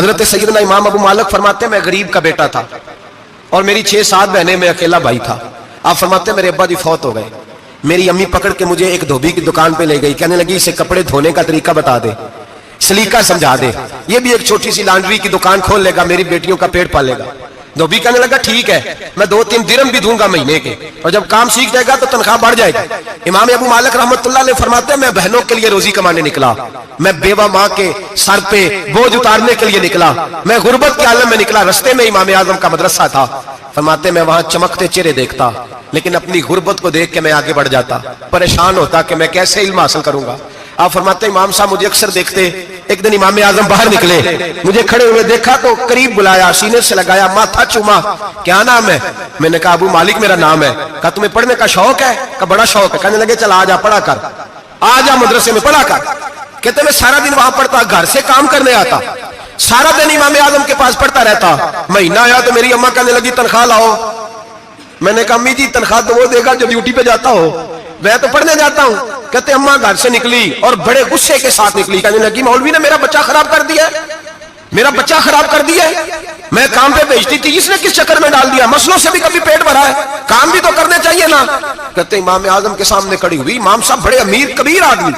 حضرت سیدنا امام ابو مالک فرماتے ہیں میں غریب کا بیٹا تھا اور میری 6-7 بہنیں، میں اکیلا بھائی تھا. آپ فرماتے ہیں میرے ابا جی فوت ہو گئے. میری امی پکڑ کے مجھے ایک دھوبی کی دکان پہ لے گئی، کہنے لگی اسے کپڑے دھونے کا طریقہ بتا دے، سلیقہ سمجھا دے، یہ بھی ایک چھوٹی سی لانڈری کی دکان کھول لے گا، میری بیٹیوں کا پیٹ پالے گا. دھوبی کہنے لگا ٹھیک ہے، میں 2-3 درہم بھی دوں گا مہینے کے، اور جب کام سیکھ جائے گا تو تنخواہ بڑھ جائے گی. امام ابو مالک رحمت اللہ علیہ فرماتے ہیں میں بہنوں کے لیے روزی کمانے نکلا، میں بیوہ ماں کے سر پہ بوجھ اتارنے کے لیے نکلا، میں غربت کے عالم میں نکلا. رستے میں امام اعظم کا مدرسہ تھا. فرماتے میں وہاں چمکتے چہرے دیکھتا، لیکن اپنی غربت کو دیکھ کے میں آگے بڑھ جاتا، پریشان ہوتا کہ میں کیسے علم حاصل کروں گا. آپ فرماتے ہیں امام صاحب مجھے اکثر دیکھتے. ایک دن امام اعظم باہر نکلے، مجھے کھڑے ہوئے دیکھا تو قریب بلایا، سینے سے لگایا، ماتھا چوما. کیا نام ہے؟ میں نے کہا ابو مالک میرا نام ہے. کہا تمہیں پڑھنے کا شوق ہے؟ کہا بڑا شوق ہے. کہنے لگے چل آ جا پڑھا کر، آ جا مدرسے میں پڑھا کر. کہتے میں سارا دن وہاں پڑھتا، گھر سے کام کرنے آتا، سارا دن امام اعظم کے پاس پڑھتا رہتا. مہینہ آیا تو میری اماں کہنے لگی تنخواہ لاؤ. میں نے کہا امی جی تنخواہ تو وہ دے گا جو ڈیوٹی پہ جاتا ہو، میں تو پڑھنے جاتا ہوں. کہتے اماں گھر سے نکلی اور بڑے غصے کے ساتھ نکلی، کہنے لگی مولوی نے میرا بچہ خراب کر دیا ہے، میرا بچہ خراب کر دیا ہے. میں کام پہ بھیجتی تھی، اس نے کس چکر میں ڈال دیا، مسلوں سے بھی کبھی پیٹ بھرا ہے، کام بھی تو کرنے چاہیے نا. کہتے امام اعظم کے سامنے کھڑی ہوئی. امام صاحب بڑے امیر کبیر آدمی،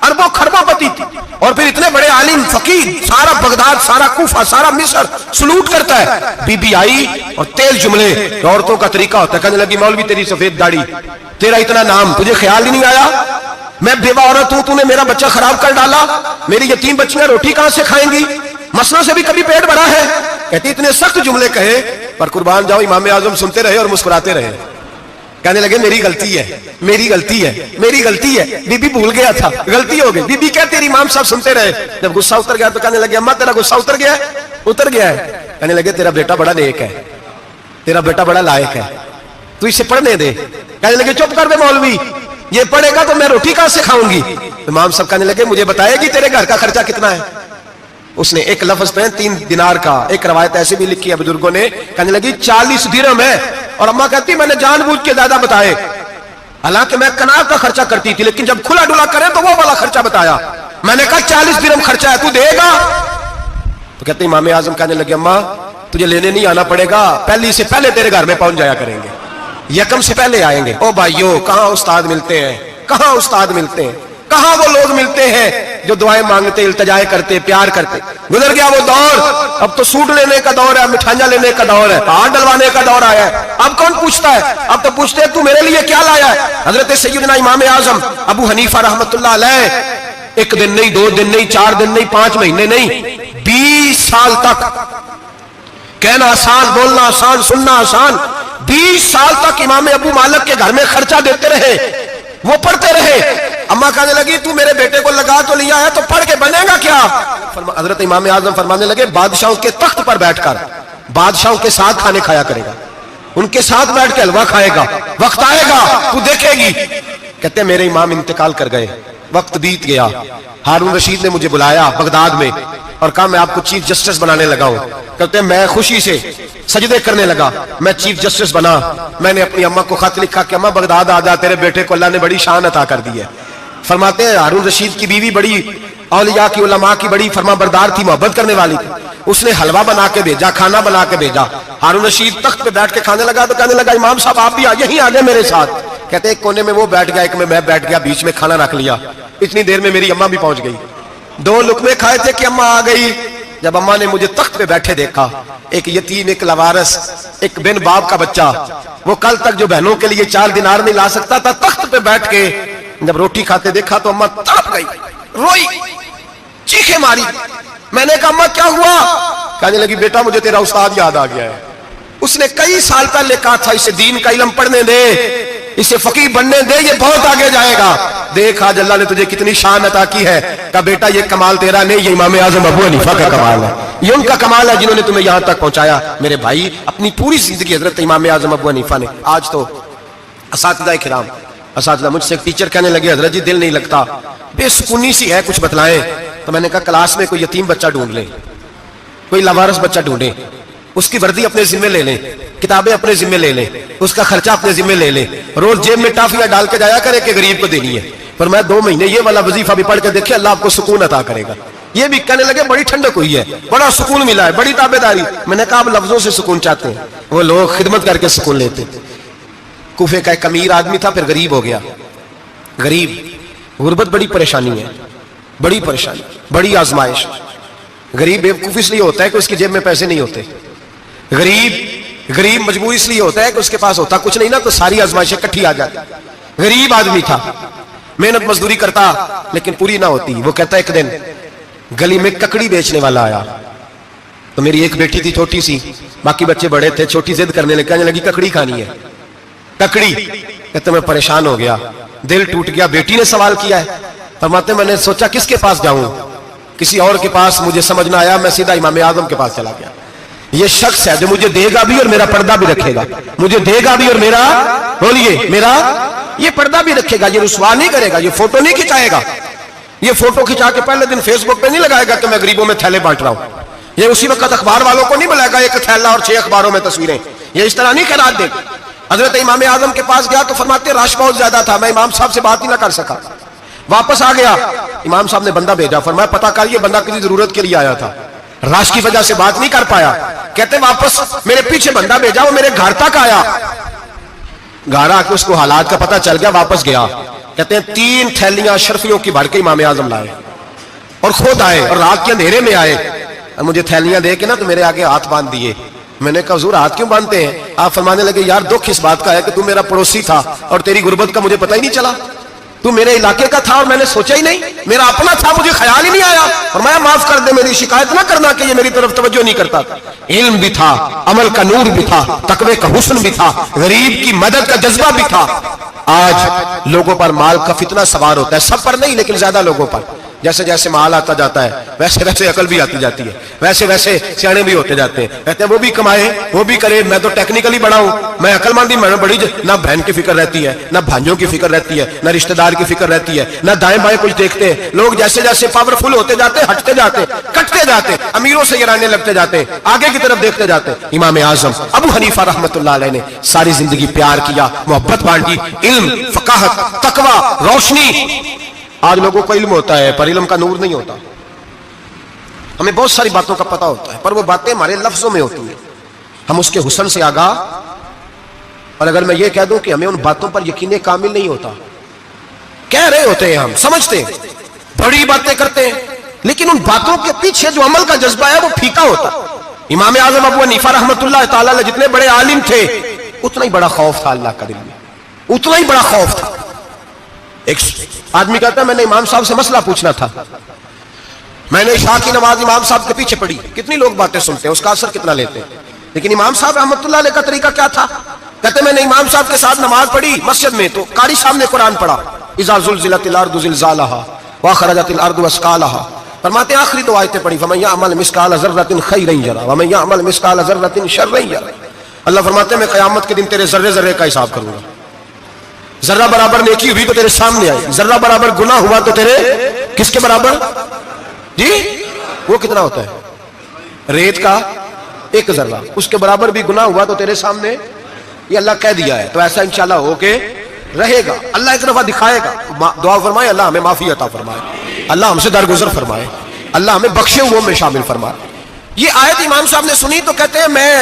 اربوں خربوں پتی تھی، اور پھر اتنے بڑے عالم فقیر، سارا بغداد، سارا کوفہ، سارا مصر سلوٹ کرتا ہے. بی بی آئی اور تیل جملے عورتوں کا طریقہ ہوتا ہے. کہنے لگی مولوی تیری سفید داڑھی، تیرا اتنا نام، تجھے خیال ہی نہیں آیا میں بیوہ عورت ہوں، تو نے میرا بچہ خراب کر ڈالا، میری یتیم بچیاں روٹی کہاں سے کھائیں گی، مسلوں سے بھی کبھی پیٹ بھرا ہے. کہتی اتنے سخت جملے کہے پر قربان جاؤ امام اعظم سنتے رہے اور مسکراتے رہے. کہنے لگے میری غلطی ہے، میری غلطی ہے، میری غلطی ہے، بی بی بھول گیا تھا، غلطی ہو گئی. بی بی کہتے تیری امام صاحب سنتے رہے. جب غصہ اتر گیا تو کہنے لگے اماں تیرا غصہ اتر گیا ہے؟ اتر گیا ہے. کہنے لگے تیرا بیٹا بڑا نیک ہے، تیرا بیٹا بڑا لائق ہے، تو اسے پڑھنے دے. کہنے لگے چپ کر دے مولوی، یہ پڑھے گا تو میں روٹی کہاں سے کھاؤں گی. امام صاحب کہنے لگے مجھے بتائے گی تیرے گھر کا خرچہ کتنا ہے. اس نے ایک لفظ پہ 3 دینار کا، ایک روایت ایسے بھی لکھی ہے بزرگوں نے. کہنے لگی 40 درہم ہے. اور اماں کہتی میں نے جان بوجھ کے زیادہ بتائے، حالانکہ میں کنار کا خرچہ کرتی تھی، لیکن جب کھلا ڈلا کرے تو وہ والا خرچہ بتایا. میں نے کہا 40 درہم خرچہ ہے، تو دے گا؟ تو کہتے امام اعظم کہنے لگے اماں تجھے لینے نہیں آنا پڑے گا، پہلی سے پہلے تیرے گھر میں پہنچ جایا کریں گے، یکم سے پہلے آئیں گے. او بھائیو کہاں استاد ملتے ہیں، کہاں استاد ملتے ہیں، کہاں وہ لوگ ملتے ہیں جو دعائیں مانگتے، التجائے کرتے، پیار کرتے. گزر گیا وہ دور. اب تو سوٹ لینے کا دور ہے، مٹھائیاں لینے کا دور ہے، ہاتھ ڈلوانے کا دور آیا ہے. اب کون پوچھتا ہے؟ اب تو پوچھتے ہیں تو میرے لیے کیا لایا ہے. حضرت سیدنا امام اعظم ابو حنیفہ رحمت اللہ علیہ 1 دن نہیں، 2 دن نہیں، 4 دن نہیں، 5 مہینے نہیں، 20 سال تک، کہنا آسان، بولنا آسان، سننا آسان، 20 سال تک امام ابو مالک کے گھر میں خرچہ دیتے رہے، وہ پڑھتے رہے. اماں کہنے لگی تو میرے بیٹے کو لگا تو لیا ہے تو پڑھ کے بنے گا کیا. حضرت امام اعظم فرمانے لگے بادشاہوں کے تخت پر بیٹھ کر بادشاہوں کے ساتھ کھانے کھایا کرے گا، ان کے ساتھ بیٹھ کے حلوہ کھائے گا، وقت آئے گا تو دیکھے گی. کہتے ہیں میرے امام انتقال کر گئے، وقت بیت گیا. ہارون رشید نے مجھے بلایا بغداد میں اور کہا میں آپ کو چیف جسٹس بنانے لگا ہوں. کہتے ہیں میں خوشی سے سجدے کرنے لگا، میں چیف جسٹس بنا. میں نے اپنی اماں کو خط لکھا کہ اماں بغداد آ جا، تیرے بیٹے کو اللہ نے بڑی شان عطا کر دی ہے. فرماتے ہیں ہارون رشید کی بیوی بڑی اولیاء کی، علماء کی بڑی فرما بردار تھی، محبت کرنے والی تھی. اس نے حلوہ بنا کے بھیجا، کھانا بنا کے بھیجا. ہارون رشید تخت پہ بیٹھ کے کھانے لگا تو کہنے لگا امام صاحب آپ بھی یہیں آ گئے میرے ساتھ. کہتے ایک کونے میں وہ بیٹھ گیا، ایک میں بیٹھ گیا، بیچ میں کھانا رکھ لیا. اتنی دیر میں میری اماں بھی پہنچ گئی. 2 لقمے کھائے تھے کہ اماں آ گئی. جب اماں نے مجھے تخت پہ بیٹھے دیکھا، ایک یتیم، ایک لوارث، ایک بن باپ کا بچہ، وہ کل تک جو بہنوں کے لیے 4 دینار نہیں لا سکتا تھا، تخت پہ بیٹھ کے جب روٹی کھاتے دیکھا تو اماں تڑپ گئی، روئی، چیخیں ماری. میں نے کہا اماں کیا ہوا؟ کہنے لگی بیٹا مجھے تیرا استاد یاد آ گیا ہے، اس نے کئی سال پہلے کہا تھا اسے دین کا علم پڑھنے دے، اسے فقیہ بننے دے، یہ بہت آگے جائے گا. دیکھ آج اللہ نے تجھے کتنی شان عطا کی ہے. کہا بیٹا یہ کمال تیرا نہیں، یہ امام اعظم ابو حنیفہ کا کمال ہے، یہ ان کا کمال ہے جنہوں نے تمہیں یہاں تک پہنچایا. میرے بھائی اپنی پوری زندگی حضرت امام اعظم ابو حنیفہ نے. آج تو اساتذہ کرام، اساتذہ مجھ سے ایک ٹیچر کہنے لگے حضرت جی دل نہیں لگتا، بے سکونی سی ہے، کچھ بتلائیں. تو میں نے کہا کلاس میں کوئی یتیم بچہ ڈھونڈ لیں، کوئی لوارث بچہ ڈھونڈیں، اس کی وردی اپنے ذمہ لے لیں، کتابیں اپنے ذمہ لے لیں، اس کا خرچہ اپنے ذمہ لے لیں، روز جیب میں ٹافیاں ڈال کے جایا کرے کہ غریب کو دینی ہے. پر میں 2 مہینے یہ والا وظیفہ بھی پڑھ کے دیکھے، اللہ آپ کو سکون عطا کرے گا. یہ بھی کہنے لگے بڑی ٹھنڈک ہوئی ہے, بڑا سکون ملا ہے, بڑی تابعداری. میں نے کہا آپ لفظوں سے سکون چاہتے ہیں, وہ لوگ خدمت کر کے سکون لیتے. کوفے کا ایک امیر آدمی تھا, پھر غریب ہو گیا. غریب, غربت بڑی پریشانی ہے, بڑی پریشانی, بڑی آزمائش. غریب بیوقوف اس لیے ہوتا ہے کہ اس کی جیب میں پیسے نہیں ہوتے. غریب مجبور اس لیے ہوتا ہے کہ اس کے پاس ہوتا کچھ نہیں نا, تو ساری آزمائشیں کٹھی آ جاتی. غریب آدمی تھا, محنت مزدوری کرتا لیکن پوری نہ ہوتی. وہ کہتا ایک دن گلی میں ککڑی بیچنے والا آیا. تو میری ایک بیٹی تھی چھوٹی سی, باقی بچے بڑے تھے. چھوٹی ضد کرنے لگی, کہنے لگی ککڑی کھانی ہے, ککڑی. کہتے میں پریشان ہو گیا, دل ٹوٹ گیا. بیٹی نے سوال کیا ہے. فرماتے میں نے سوچا کس کے پاس جاؤں, کسی اور کے پاس. مجھے سمجھ نہ آیا, میں سیدھا امام اعظم کے پاس چلا گیا. یہ شخص ہے جو مجھے دے گا بھی اور میرا پردہ بھی رکھے گا, مجھے دے گا بھی اور میرا, بولیے, میرا یہ پردہ بھی رکھے گا. یہ رسوا نہیں کرے گا, یہ فوٹو نہیں کھچائے گا. یہ فوٹو کھچا کے پہلے دن فیس بک پہ نہیں لگائے گا کہ میں غریبوں میں تھیلے بانٹ رہا ہوں. یہ اسی وقت اخبار والوں کو نہیں ملائے گا ایک تھیلا اور 6 اخباروں میں تصویریں. یہ اس طرح نہیں خیرات دے. حضرت امام اعظم کے پاس گیا تو فرماتے رش بہت زیادہ تھا, میں امام صاحب سے بات ہی نہ کر سکا. واپس آ گیا, امام صاحب نے بندہ بھیجا, فرمایا پتہ کر یہ بندہ کسی ضرورت کے لیے آیا تھا, رش کی وجہ سے بات نہیں کر پایا. کہتے واپس میرے پیچھے بندہ بھیجا, وہ میرے گھر تک آیا. گھر آ کے اس کو حالات کا پتہ چل گیا, واپس گیا. کہتے ہیں 3 تھیلیاں اشرفیوں کی بھر کے امام اعظم لائے اور خود آئے اور رات کے اندھیرے میں آئے. مجھے تھیلیاں دے کے نا تو میرے آگے ہاتھ باندھ دیے. میں نے کہا حضور ہاتھ کیوں باندھتے ہیں؟ آپ فرمانے لگے یار دکھ اس بات کا ہے کہ تو میرا پڑوسی تھا اور تیری غربت کا مجھے پتہ ہی نہیں چلا. تو میرے علاقے کا تھا اور میں نے سوچا ہی نہیں, میرا اپنا تھا, مجھے خیال ہی نہیں آیا. فرمایا معاف کر دے, میری شکایت نہ کرنا کہ یہ میری طرف توجہ نہیں کرتا. علم بھی تھا, عمل کا نور بھی تھا, تقوی کا حسن بھی تھا, غریب کی مدد کا جذبہ بھی تھا. آج لوگوں پر مال کا فتنہ سوار ہوتا ہے, سب پر نہیں لیکن زیادہ لوگوں پر. جیسے جیسے مال آتا جاتا ہے ویسے ویسے عقل بھی آتی جاتی ہے, ویسے ویسے سیانے بھی ہوتے جاتے ہیں. کہتے ہیں وہ بھی کمائے وہ بھی کرے, میں تو ٹیکنیکلی بڑا ہوں, میں عقل مندی میں بڑی. نہ بہن کی فکر رہتی ہے, نہ بھانجوں کی فکر رہتی ہے, نہ رشتہ دار کی فکر رہتی ہے, نہ دائیں بائیں کچھ دیکھتے ہیں. لوگ جیسے جیسے پاورفل ہوتے جاتے ہیں, ہٹتے جاتے ہیں, کٹتے جاتے ہیں, امیروں سے گرانے لگتے جاتے ہیں, آگے کی طرف دیکھتے جاتے ہیں. امام اعظم ابو حنیفہ رحمۃ اللہ علیہ نے ساری زندگی پیار کیا, محبت بانٹی, علم, فقاہت, تقوی, روشنی. آج لوگوں کو علم ہوتا ہے پر علم کا نور نہیں ہوتا. ہمیں بہت ساری باتوں کا پتہ ہوتا ہے پر وہ باتیں ہمارے لفظوں میں ہوتی ہیں, ہم اس کے حسن سے آگاہ. اور اگر میں یہ کہہ دوں کہ ہمیں ان باتوں پر یقین کامل نہیں ہوتا, کہہ رہے ہوتے ہیں, ہم سمجھتے ہیں, بڑی باتیں کرتے ہیں, لیکن ان باتوں کے پیچھے جو عمل کا جذبہ ہے وہ پھیکا ہوتا. امام اعظم ابو حنیفہ رحمۃ اللہ تعالی علیہ جتنے بڑے عالم تھے اتنا ہی بڑا خوف تھا اللہ کا دل میں, اتنا ہی بڑا خوف تھا. ایک آدمی کہتا ہے میں نے امام صاحب سے مسئلہ پوچھنا تھا, میں نے عشاء کی نماز امام صاحب کے پیچھے پڑھی. کتنی لوگ باتیں سنتے ہیں, اس کا اثر کتنا لیتے ہیں, لیکن امام صاحب رحمۃ اللہ علیہ کا طریقہ کیا تھا؟ کہتے میں نے امام صاحب کے ساتھ نماز پڑھی مسجد میں, تو قاری صاحب نے قرآن پڑھا, اذا زلزلت الارض زلزالها واخرجت الارض اثقالها. فرماتے ہیں آخری 2 آیتیں پڑھی, فمن يعمل مثقال ذرة خيرا يره ومن يعمل مثقال ذرة شرا يره. اللہ فرماتے ہیں میں قیامت کے دن تیرے ذرے ذرے کا حساب کروں گا. ذرہ برابر نیکی ہوئی تو تیرے سامنے آئی, ذرہ برابر گناہ ہوا تو تیرے کس کے برابر؟ جی وہ کتنا ہوتا ہے؟ ریت کا 1 ذرہ, اس کے برابر بھی گناہ ہوا تو تیرے سامنے. یہ اللہ کہہ دیا ہے, تو ایسا انشاءاللہ ہو کے رہے گا. اللہ ایک دفعہ دکھائے گا. دعا فرمائے اللہ ہمیں معافی عطا فرمائے, اللہ ہم سے درگزر فرمائے, اللہ ہمیں بخشے ہوئے میں شامل فرمائے. یہ آیت امام صاحب نے سنی تو کہتے ہیں میں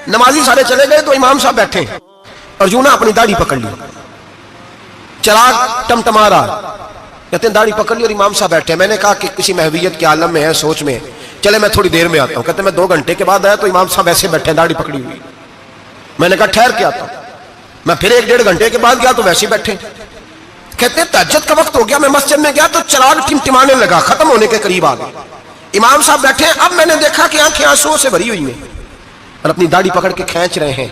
نمازی سارے چلے گئے تو امام صاحب بیٹھے اور جو نا اپنی داڑھی پکڑ لی, چراغ ٹمٹما رہا, کہتے ہیں داڑھی پکڑ لی اور امام صاحب بیٹھے. میں نے کہا کہ کسی محویت کے عالم میں ہے, سوچ میں, چلے میں تھوڑی دیر میں آتا ہوں. کہتے ہیں میں 2 گھنٹے کے بعد آیا تو امام صاحب ایسے بیٹھے داڑھی پکڑی ہوئی. میں نے کہا ٹھہر کے آتا ہوں. میں پھر 1-1.5 گھنٹے کے بعد گیا تو ویسے بیٹھے. کہتے ہیں تہجد کا وقت ہو گیا, میں مسجد میں گیا تو چراغ ٹمٹمانے لگا, ختم ہونے کے قریب آ گئے. امام صاحب بیٹھے, اب میں نے دیکھا کہ آنکھیں آنسوؤں سے بھری ہوئی ہیں اور اپنی داڑھی پکڑ کے کھینچ رہے ہیں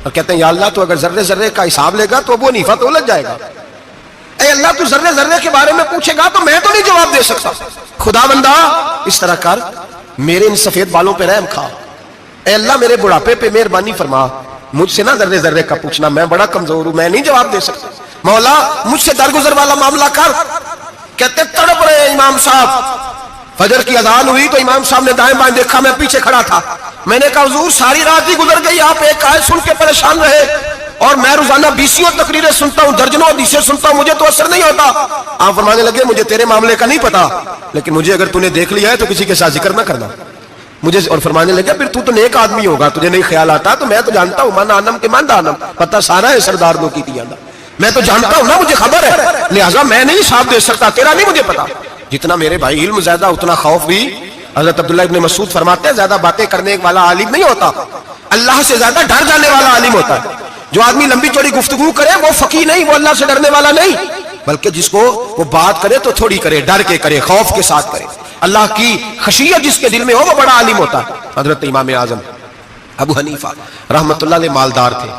اور کہتے ہیں یا اللہ تو اگر ذرے ذرے کا حساب لے گا تو ابو حنیفہ تو الجھ جائے گا. اے اللہ تو ذرے ذرے کے بارے میں پوچھے گا تو میں تو نہیں جواب دے سکتا. خدا بندہ اس طرح کر, میرے ان سفید بالوں پہ رحم کھا. اے اللہ میرے بڑھاپے پہ مہربانی فرما, مجھ سے نہ ذرے ذرے کا پوچھنا, میں بڑا کمزور ہوں, میں نہیں جواب دے سکتا. مولا مجھ سے درگزر والا معاملہ کر. کہتے تڑپ رہے امام صاحب. فجر کی اذان ہوئی تو امام صاحب نے دائیں بائیں دیکھا, میں پیچھے کھڑا تھا. میں نے کہا حضور ساری رات ہی گزر گئی, آپ ایک آیت سن کے پریشان رہے, اور میں روزانہ 20 تقریریں سنتا ہوں, درجنوں حدیثیں سنتا ہوں, مجھے تو اثر نہیں ہوتا. آپ فرمانے لگے مجھے تیرے معاملے کا نہیں پتا, لیکن مجھے اگر تو نے دیکھ لیا ہے تو کسی کے ساتھ ذکر نہ کرنا مجھے. اور فرمانے لگے پھر تو نیک آدمی ہوگا, تجھے نہیں خیال آتا, تو میں تو جانتا ہوں من آنم کے من دانم, پتہ سارا ہے سردار دو کی تیانا, میں تو جانتا ہوں نا, مجھے خبر ہے, لہٰذا میں نہیں حساب دے سکتا, تیرا نہیں مجھے پتا. جتنا میرے بھائی علم زیادہ اتنا خوف بھی. حضرت عبداللہ ابن مسعود فرماتے ہیں زیادہ باتیں کرنے والا عالم نہیں ہوتا, اللہ سے زیادہ ڈر جانے والا عالم ہوتا ہے. جو آدمی لمبی چوڑی گفتگو کرے وہ فقیہ نہیں, وہ اللہ سے ڈرنے والا نہیں, بلکہ جس کو وہ بات کرے تو تھوڑی کرے, ڈر کے کرے, خوف کے ساتھ کرے, اللہ کی خشیت جس کے دل میں ہو وہ بڑا عالم ہوتا ہے. حضرت امام اعظم ابو حنیفہ رحمۃ اللہ علیہ مالدار تھے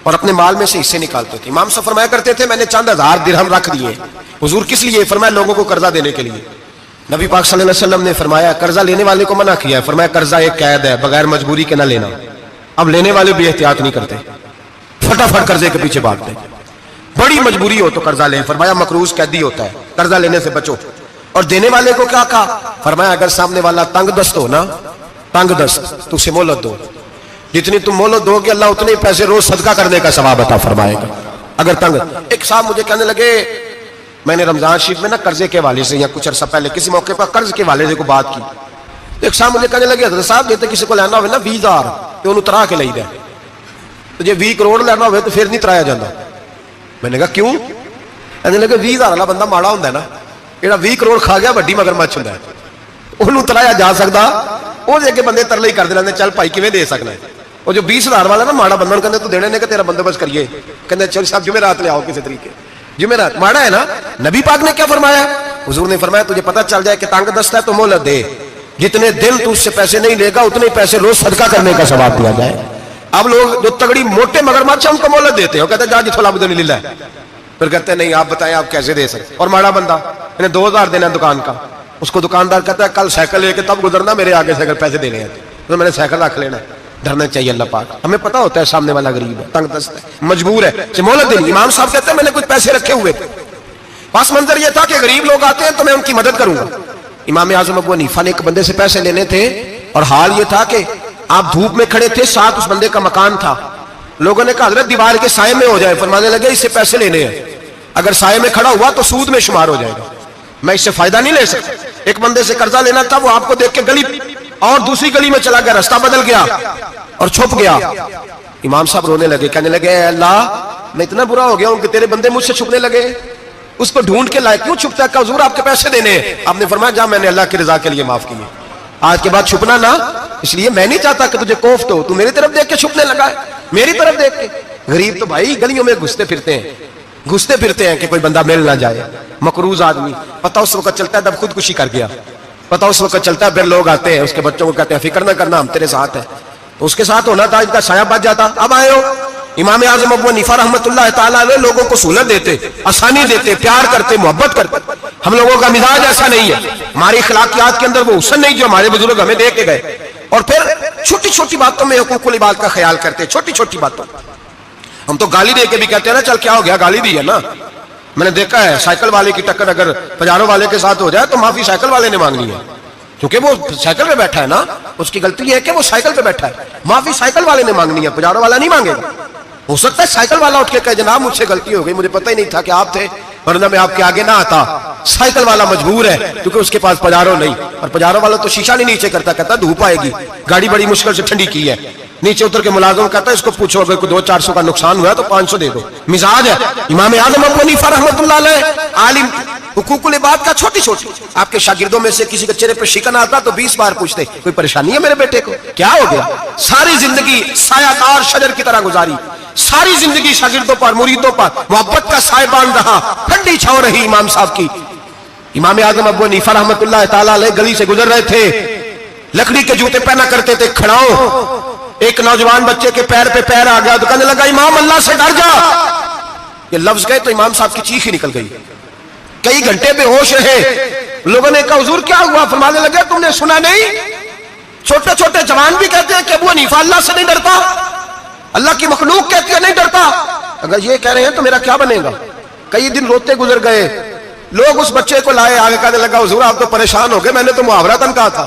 اور اپنے مال میں سے حصے نکالتے تھے. امام صاحب فرمایا کرتے تھے میں نے چند ہزار درہم رکھ دیے. حضور کس لیے؟ فرمایا لوگوں کو قرضہ دینے کے لیے. نبی پاک صلی اللہ علیہ وسلم نے فرمایا قرضہ لینے والے کو منع کیا ہے, فرمایا قرضہ ایک قید ہے, بغیر مجبوری کے نہ لینا. اب لینے والے بھی احتیاط نہیں کرتے, فٹافٹ قرضے کے پیچھے بھاگتے. بڑی مجبوری ہو تو قرضہ لیں, فرمایا مقروض قیدی ہوتا ہے, قرضہ لینے سے بچو. اور دینے والے کو کیا کہا؟ فرمایا اگر سامنے والا تنگ دست ہو نا, تنگ دست, تو اسے مہلت دو, جتنی تم مہلت دو گے اللہ اتنے ہی پیسے روز صدقہ کرنے کا ثواب عطا فرمائے گا. اگر تنگ. ایک صاحب مجھے کہنے لگے میں نے رمضان شریف میں نا قرضے کے حوالے سے یا کچھ عرصہ پہلے کسی موقع پر قرض کے حوالے سے کو بات کی. ایک صاحب مجھے کہنے لگے حضرت صاحب دیتے کسی کو لینا ہوئے نا 20,000 تو انہوں ترا کے لئی دے, تو جی 20 کروڑ لینا ہوئے تو پھر نہیں ترایا جاتا. میں نے کہا کیوں؟ کہنے لگے 20,000 والا بندہ ماڑا ہوتا ہے نا, جہاں 20 کروڑ کھا گیا وڈی مگرمچھ ہوتا ہے, انہوں ترایا جا سکتا, وہ دے کے بندے ترلے ہی کر دے چل بھائی کیویں دے سکنا ہے. وہ جو 20,000 والا نا ماڑا بندہ کہتے تو دینے نے کہ تیرا بندوبست کریے, کہتے چل صاحب جمعرات لے آؤ کسی طریقے, جمعرات ماڑا ہے نا. نبی پاک نے کیا فرمایا؟ حضور نے فرمایا تجھے پتہ چل جائے کہ تنگ دست ہے تو مہلت دے, جتنے دن تو اس سے پیسے نہیں لے گا اتنے پیسے روز صدقہ کرنے کا ثواب دیا جائے. اب لوگ جو تگڑی موٹے مگرمچھ ان کو مہلت دیتے ہیں, وہ کہتے ہیں جا جتھو لب دے نہیں ہے, پھر کہتے ہیں نہیں آپ بتائیں آپ کیسے دے سکتے. اور ماڑا بندہ انہیں 2,000 دینا دکان کا, اس کو دکاندار کہتا ہے کل سائیکل لے کے تب گزرنا, میرے آگے سے اگر پیسے دینے ہیں تو میں نے سائیکل رکھ لینا ہے. ڈرنا چاہیے اللہ پاک, ہمیں پتا ہوتا ہے سامنے والا غریب ہے, تنگ دست ہے, مجبور ہے, مہلت دینی. امام صاحب کہتے ہیں میں نے کچھ پیسے رکھے ہوئے تھے, پس منظر یہ تھا کہ غریب لوگ آتے ہیں تو میں ان کی مدد کروں گا. امام اعظم ابو حنیفہ نے ایک بندے سے پیسے لینے تھے اور حال یہ تھا کہ آپ دھوپ میں کھڑے تھے, ساتھ اس بندے کا مکان تھا. لوگوں نے کہا حضرت دیوار کے سائے میں ہو جائے, فرمانے لگے اس سے پیسے لینے ہیں, اگر سائے میں کھڑا ہوا تو سود میں شمار ہو جائے گا, میں اس سے فائدہ نہیں لے سکتا. ایک بندے سے قرضہ لینا تھا, وہ آپ کو دیکھ کے گلی اور دوسری گلی میں چلا گیا, رستہ بدل گیا اور چھپ گیا. امام صاحب رونے لگے, کہنے لگے اے اللہ میں اتنا برا ہو گیا ہوں کہ تیرے بندے مجھ سے چھپنے لگے, اس کو ڈھونڈ کے لائے کیوں چھپتا ہے؟ کہ حضور آپ کے پیسے دینے ہیں. آپ نے فرمایا جا میں نے اللہ کی رضا کے لیے معاف کیے, آج کے بعد چھپنا نہ, اس لیے میں نہیں چاہتا کہ تجھے کوفت ہو, تو میری طرف دیکھ کے چھپنے لگا ہے, میری طرف دیکھ کے. غریب تو بھائی گلیوں میں گھستے پھرتے ہیں کہ کوئی بندہ مل نہ جائے. مقروض آدمی پتہ اس وقت چلتا ہے جب خودکشی کر گیا, پتہ اس وقت چلتا ہے پھر لوگ آتے ہیں اس کے بچوں کو کہتے ہیں فکر نہ کرنا ہم تیرے ساتھ ہیں, تو اس کے ساتھ ہونا تھا, ان کا سایہ بچ جاتا. اب آئے ہو امام اعظم ابو حنیفہ رحمۃ اللہ تعالیٰ علیہ لوگوں کو سہولت دیتے, آسانی دیتے, پیار کرتے, محبت کرتے. ہم لوگوں کا مزاج ایسا نہیں ہے, ہماری اخلاقیات کے اندر وہ حسن نہیں جو ہمارے بزرگ ہمیں دے کے گئے. اور پھر چھوٹی چھوٹی باتوں میں حقوق العباد کا خیال کرتے, چھوٹی چھوٹی باتوں. ہم تو گالی دے کے بھی کہتے ہیں نا چل کیا ہو گیا, گالی دی ہے نا. میں نے دیکھا ہے سائیکل والے کی ٹکر اگر پجارو والے کے ساتھ ہو جائے تو معافی سائیکل والے نے مانگنی ہے, کیونکہ وہ سائیکل پہ بیٹھا ہے نا, اس کی غلطی ہے کہ وہ سائیکل پہ بیٹھا ہے, معافی سائیکل والے نے مانگنی ہے, پجارو والا نہیں مانگے گا. ہو سکتا ہے سائیکل والا اٹھ کے کہے جناب مجھ سے غلطی ہو گئی, مجھے پتہ ہی نہیں تھا کہ آپ تھے, ورنہ میں آپ کے آگے نہ آتا. سائیکل والا مجبور ہے کیونکہ اس کے پاس پجارو نہیں, اور پجارو والا تو شیشہ نہیں نیچے کرتا, کہتا دھوپ آئے گی, گاڑی بڑی مشکل سے ٹھنڈی کی ہے, نیچے اتر کے ملازم کہتا ہے اس کو پوچھو اگر کوئی 200-400 کا نقصان ہوا تو 500 دے دو. مزاج ہے امام اعظم ابو حنیفہ رحمۃ اللہ علیہ, عالم. حقوق العباد کا چھوٹی چھوٹی, آپ کے شاگردوں میں سے کسی کے چہرے پہ شکن آتا تو 20 بار پوچھتے کوئی پریشانی ہے میرے بیٹے کو, کیا ہو گیا. ساری زندگی سایہ دار شجر کی طرح گزاری, ساری زندگی شاگردوں پر مریدوں پر محبت کا سائبان رہا, ٹھنڈی چھاؤں رہی امام صاحب کی. امام اعظم ابو حنیفہ رحمۃ اللہ تعالیٰ علیہ گلی سے گزر رہے تھے, لکڑی کے جوتے پہنا کرتے تھے, کھڑاؤں. ایک نوجوان بچے کے پیر پہ پیر آ گیا تو کہنے لگا امام اللہ سے ڈر جا. یہ لفظ گئے تو امام صاحب کی چیخ ہی نکل گئی, کئی گھنٹے بے ہوش رہے. لوگوں نے کہا حضور کیا ہوا؟ فرمانے لگے تم نے سنا نہیں, چھوٹے چھوٹے جوان بھی کہتے ہیں کہ ابو حنیفہ اللہ سے نہیں ڈرتا, اللہ کی مخلوق کہتی ہے نہیں ڈرتا. اگر یہ کہہ رہے ہیں تو میرا کیا بنے گا. کئی دن روتے گزر گئے. لوگ اس بچے کو لائے, آگے کہنے لگا حضور آپ تو پریشان ہو گئے, میں نے تو محاورتاً کہا تھا.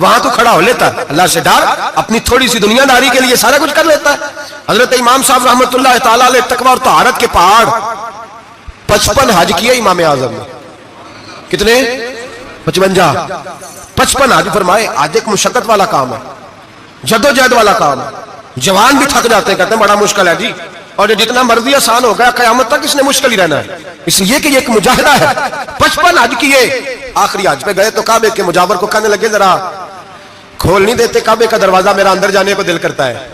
وہاں تو کھڑا ہو لیتا ہے، اللہ سے ڈر، اپنی تھوڑی سی دنیا داری کے لیے سارا کچھ کر لیتا ہے۔ حضرت امام صاحب رحمۃ اللہ تعالی علیہ تقویٰ اور طہارت کے پہاڑ 55 حج کیے امام اعظم نے۔ کتنے؟ 55 حج فرمائے۔ آج ایک مشقت والا کام ہے، جدوجہد والا کام ہے، جوان بھی تھک جاتے ہیں، کہتے ہیں بڑا مشکل ہے جی، اور جتنا مرضی آسان ہو گیا قیامت تک اس نے مشکل ہی رہنا ہے، اس لیے کہ یہ ایک مجاہدہ ہے۔ 55 حج کیے، آخری حج پہ گئے تو کعبے کے مجاور کو کہنے لگے ذرا کھول نہیں دیتے کعبے کا دروازہ، میرا اندر جانے کو دل کرتا ہے۔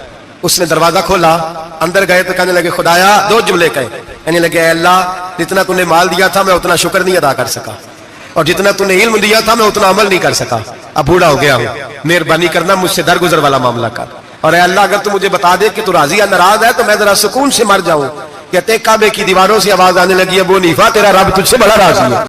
اس نے دروازہ کھولا، اندر گئے تو کہنے لگے خدایا، 2 جملے کہے، کہنے لگے اے اللہ جتنا تو نے مال دیا تھا میں اتنا شکر نہیں ادا کر سکا، اور جتنا تو نے علم دیا تھا میں اتنا عمل نہیں کر سکا، اب بوڑھا ہو گیا ہوں، مہربانی کرنا مجھ سے درگزر والا معاملہ کر، اور اے اللہ اگر تو مجھے بتا دے کہ تو راضی یا ناراض ہے تو میں ذرا سکون سے مر جاؤں۔ کہتے کعبے کی دیواروں سے آواز آنے لگی ابو حنیفہ تیرا رب تجھ سے بڑا راضی ہے۔